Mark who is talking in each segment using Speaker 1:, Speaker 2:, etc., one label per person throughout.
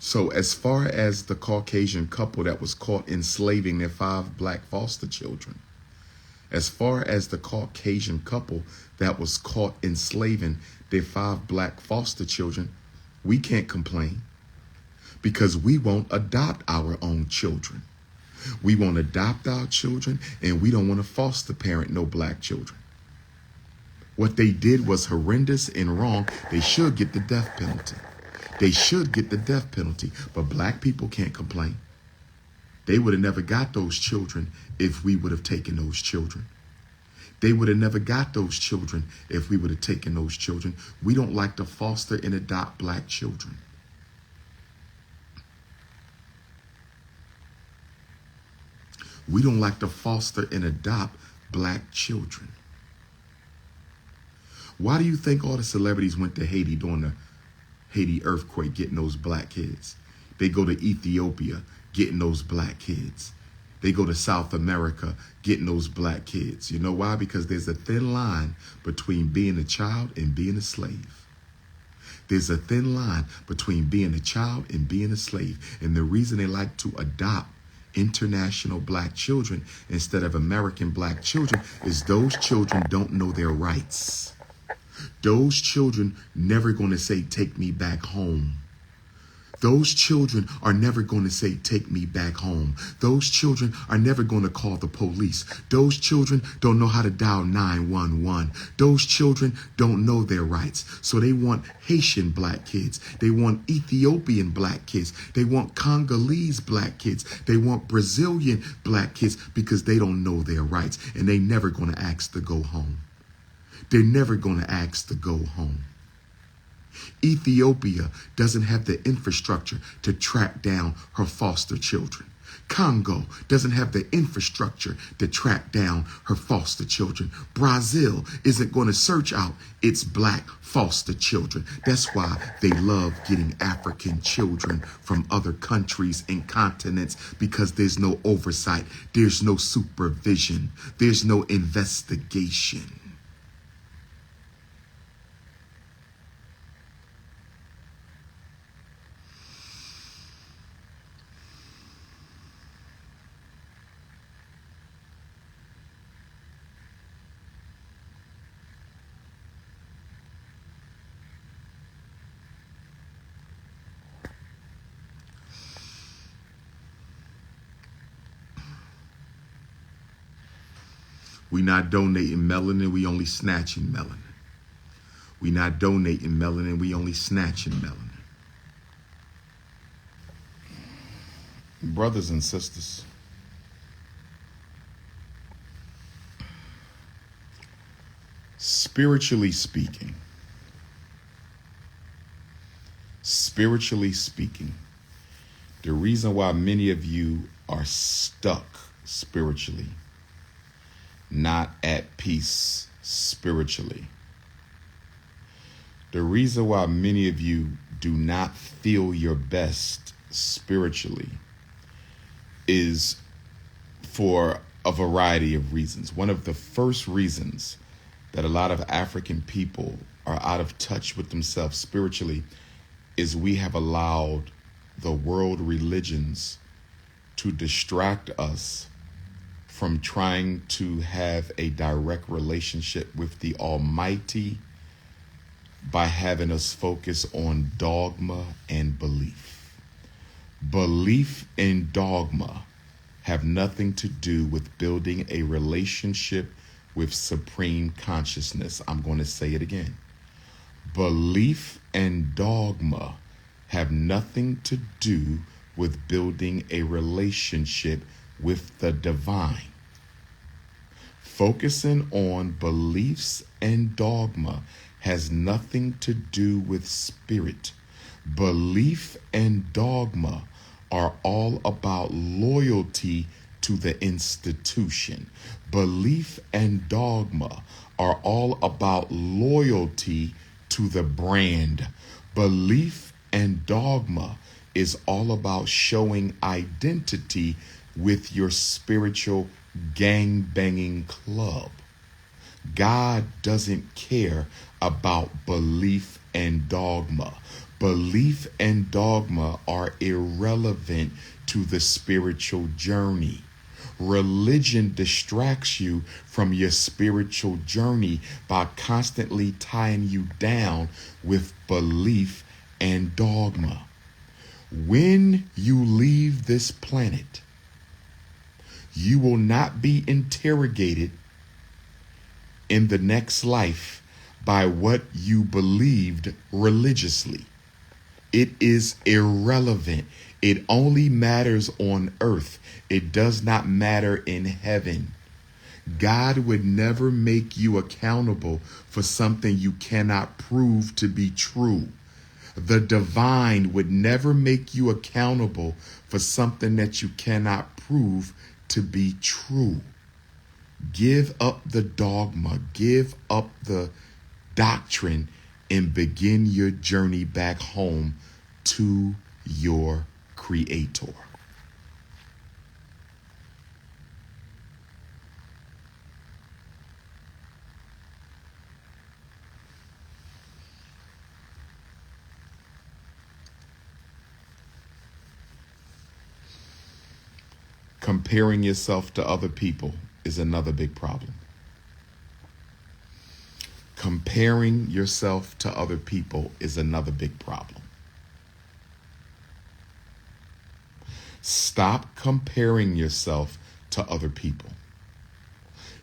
Speaker 1: So as far as the Caucasian couple that was caught enslaving their 5 black foster children, as far as the Caucasian couple that was caught enslaving their 5 black foster children, we can't complain because we won't adopt our own children. We won't adopt our children, and we don't want to foster parent no black children. What they did was horrendous and wrong. They should get the death penalty. They should get the death penalty, but black people can't complain. They would have never got those children if we would have taken those children. They would have never got those children if we would have taken those children. We don't like to foster and adopt black children. We don't like to foster and adopt black children. Why do you think all the celebrities went to Haiti during the Haiti earthquake getting those black kids? They go to Ethiopia getting those black kids. They go to South America getting those black kids. You know why? Because there's a thin line between being a child and being a slave. There's a thin line between being a child and being a slave. And the reason they like to adopt international black children instead of American black children is those children don't know their rights. Those children never going to say, take me back home. Those children are never going to say, take me back home. Those children are never going to call the police. Those children don't know how to dial 911. Those children don't know their rights. So they want Haitian black kids. They want Ethiopian black kids. They want Congolese black kids. They want Brazilian black kids because they don't know their rights. And they never going to ask to go home. They're never going to ask to go home. Ethiopia doesn't have the infrastructure to track down her foster children. Congo doesn't have the infrastructure to track down her foster children. Brazil isn't going to search out its black foster children. That's why they love getting African children from other countries and continents, because there's no oversight. There's no supervision. There's no investigation. We not donating melanin, we only snatching melanin. We not donating melanin, we only snatching melanin. Brothers and sisters, spiritually speaking, the reason why many of you are stuck spiritually, not at peace spiritually, the reason why many of you do not feel your best spiritually is for a variety of reasons. One of the first reasons that a lot of African people are out of touch with themselves spiritually is we have allowed the world religions to distract us from trying to have a direct relationship with the Almighty by having us focus on dogma and belief. Belief and dogma have nothing to do with building a relationship with supreme consciousness. I'm going to say it again. Belief and dogma have nothing to do with building a relationship with the divine. Focusing on beliefs and dogma has nothing to do with spirit. Belief and dogma are all about loyalty to the institution. Belief and dogma are all about loyalty to the brand. Belief and dogma is all about showing identity with your spiritual gang-banging club. God doesn't care about belief and dogma. Belief and dogma are irrelevant to the spiritual journey. Religion distracts you from your spiritual journey by constantly tying you down with belief and dogma. When you leave this planet, you will not be interrogated in the next life by what you believed religiously. It is irrelevant. It only matters on earth. It does not matter in heaven. God would never make you accountable for something you cannot prove to be true. The divine would never make you accountable for something that you cannot prove to be true. Give up the dogma, give up the doctrine, and begin your journey back home to your Creator. Comparing yourself to other people is another big problem. Comparing yourself to other people is another big problem. Stop comparing yourself to other people.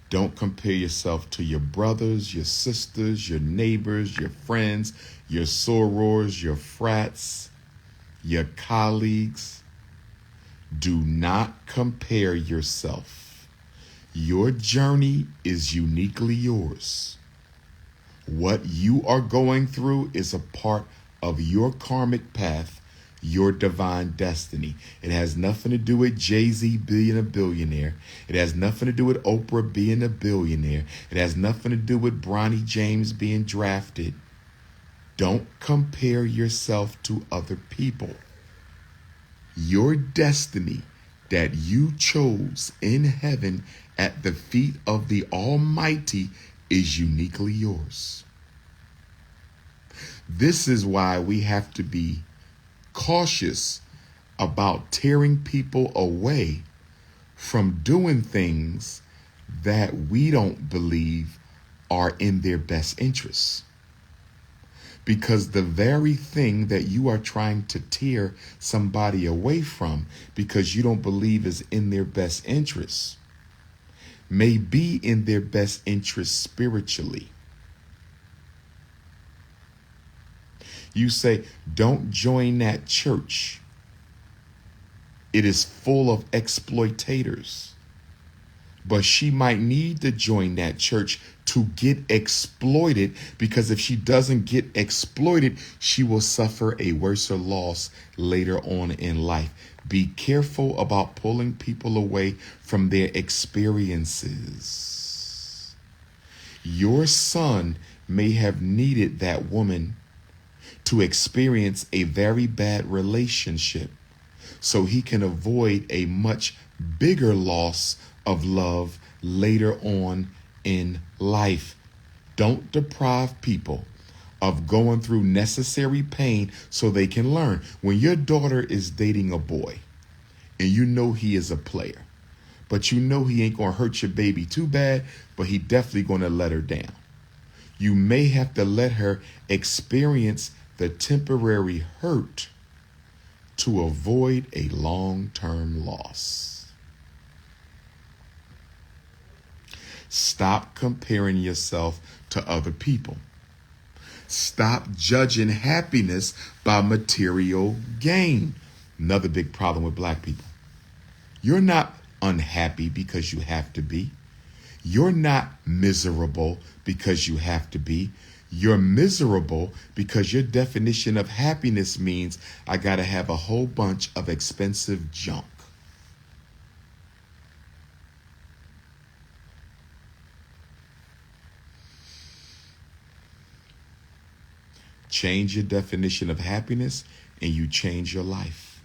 Speaker 1: Don't compare yourself to your brothers, your sisters, your neighbors, your friends, your sorors, your frats, your colleagues. Do not compare yourself. Your journey is uniquely yours. What you are going through is a part of your karmic path, your divine destiny. It has nothing to do with Jay-Z being a billionaire. It has nothing to do with Oprah being a billionaire. It has nothing to do with Bronny James being drafted. Don't compare yourself to other people. Your destiny that you chose in heaven at the feet of the Almighty is uniquely yours. This is why we have to be cautious about tearing people away from doing things that we don't believe are in their best interests. Because the very thing that you are trying to tear somebody away from because you don't believe is in their best interests may be in their best interest spiritually. You say, don't join that church. It is full of exploitators. But she might need to join that church to get exploited, because if she doesn't get exploited, she will suffer a worse loss later on in life. Be careful about pulling people away from their experiences. Your son may have needed that woman to experience a very bad relationship so he can avoid a much bigger loss of love later on in life. Don't deprive people of going through necessary pain so they can learn. When your daughter is dating a boy and you know he is a player, but you know he ain't gonna hurt your baby too bad, but he definitely gonna let her down. You may have to let her experience the temporary hurt to avoid a long-term loss. Stop comparing yourself to other people. Stop judging happiness by material gain. Another big problem with black people. You're not unhappy because you have to be. You're not miserable because you have to be. You're miserable because your definition of happiness means I got to have a whole bunch of expensive junk. Change your definition of happiness and you change your life.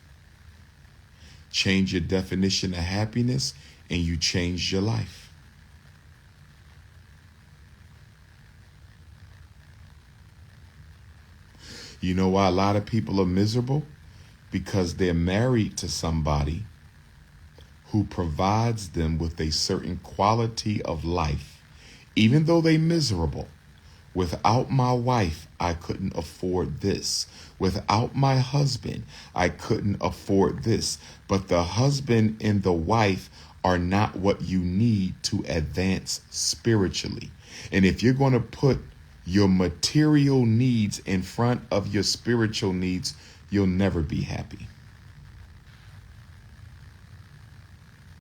Speaker 1: Change your definition of happiness and you change your life. You know why a lot of people are miserable? Because they're married to somebody who provides them with a certain quality of life, even though they're miserable. Without my wife, I couldn't afford this. Without my husband, I couldn't afford this. But the husband and the wife are not what you need to advance spiritually. And if you're going to put your material needs in front of your spiritual needs, you'll never be happy.